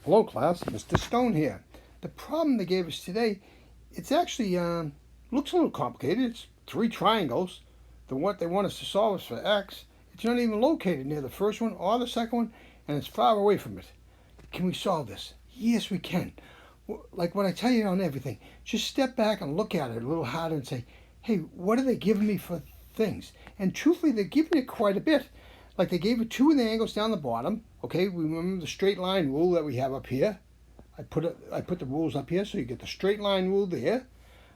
Hello class, Mr. Stone here. The problem they gave us today, it's actually looks a little complicated. It's three triangles. What they want us to solve is for x. It's not even located near the first one or the second one, and it's far away from it. Can we solve this? Yes, we can. Like what I tell you on everything, just step back and look at it a little harder and say, hey, what are they giving me for things? And truthfully, they're giving it quite a bit. Like they gave it two of the angles down the bottom. Okay, we remember the straight line rule that we have up here. I put the rules up here so you get the straight line rule there.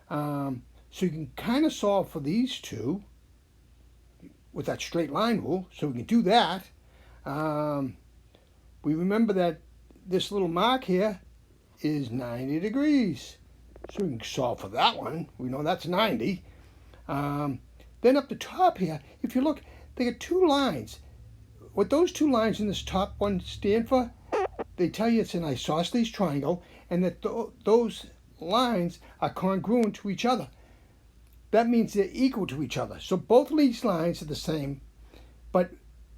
So you can kind of solve for these two with that straight line rule. So we can do that. We remember that this little mark here is 90 degrees. So we can solve for that one. We know that's 90. Then up the top here, if you look, they got two lines. What those two lines in this top one stand for, they tell you it's an isosceles triangle, and that those lines are congruent to each other. That means they're equal to each other. So both of these lines are the same, but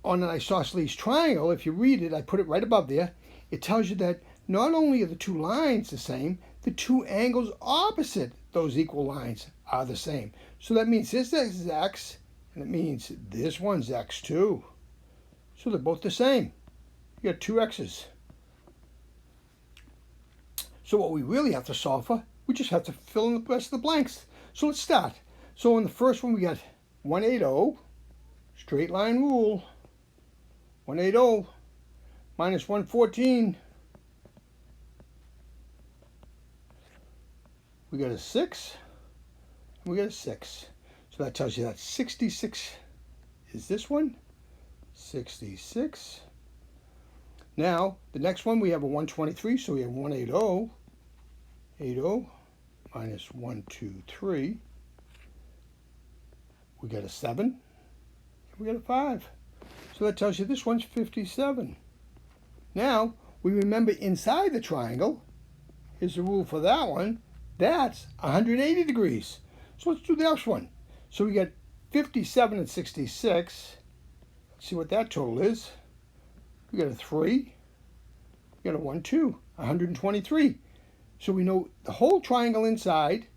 on an isosceles triangle, if you read it, I put it right above there, it tells you that not only are the two lines the same, the two angles opposite those equal lines are the same. So that means this is x, and it means this one's x too. So they're both the same. You got two x's. So what we really have to solve for, we just have to fill in the rest of the blanks. So let's start. So in the first one we got 180, straight line rule. 180 minus 114. We got a 6, and we got a 6. So that tells you that 66 is this one. 66. Now, the next one we have a 123, so we have 180. 80 minus 123. We got a 7. And we got a 5. So that tells you this one's 57. Now, we remember inside the triangle, here's the rule for that one. That's 180 degrees. So let's do the next one. So we got 57 and 66. See what that total is. We got a 3. We got a 1, 2. 123. So we know the whole triangle inside,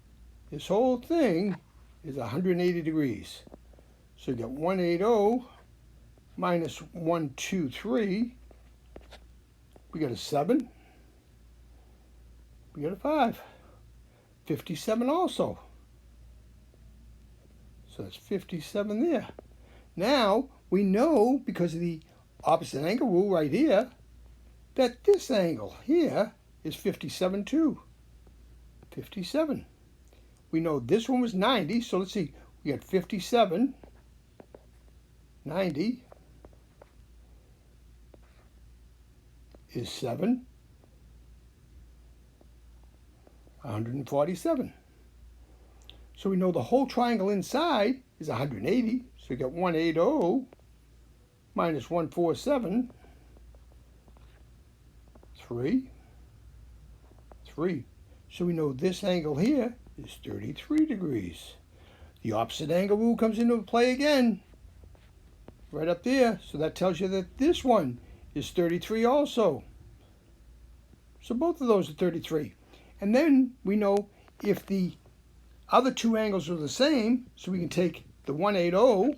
this whole thing, is 180 degrees. So you got 180 minus 123. We got a 7. We got a 5. 57 also. So that's 57 there. Now, we know, because of the opposite angle rule right here, that this angle here is 57 too. 57. We know this one was 90, so let's see. We got 57, 90 is 7, 147. So we know the whole triangle inside is 180. So we got 180 minus 147, 3. So we know this angle here is 33 degrees. The opposite angle rule comes into play again, right up there. So that tells you that this one is 33 also. So both of those are 33. And then we know if the other two angles are the same, so we can take the 180,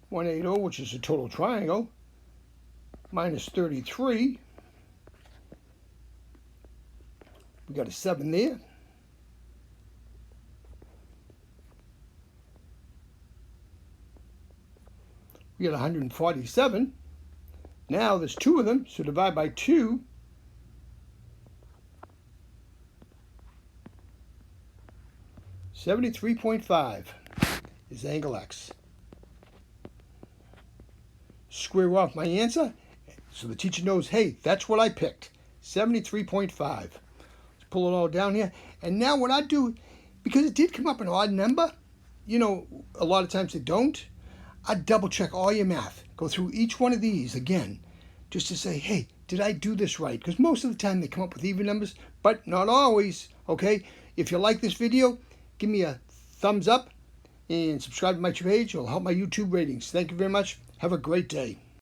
which is a total triangle, minus 33. We got a 7 there. We got 147. Now there's two of them, so divide by 2. $73.5 is angle X. Square off my answer so the teacher knows, hey, that's what I picked. 73.5. Let's pull it all down here. And now what I do, because it did come up an odd number, you know, a lot of times they don't, I double check all your math. Go through each one of these again just to say, hey, did I do this right? Because most of the time they come up with even numbers, but not always, okay? If you like this video, give me a thumbs up and subscribe to my page. It'll help my YouTube ratings. Thank you very much. Have a great day.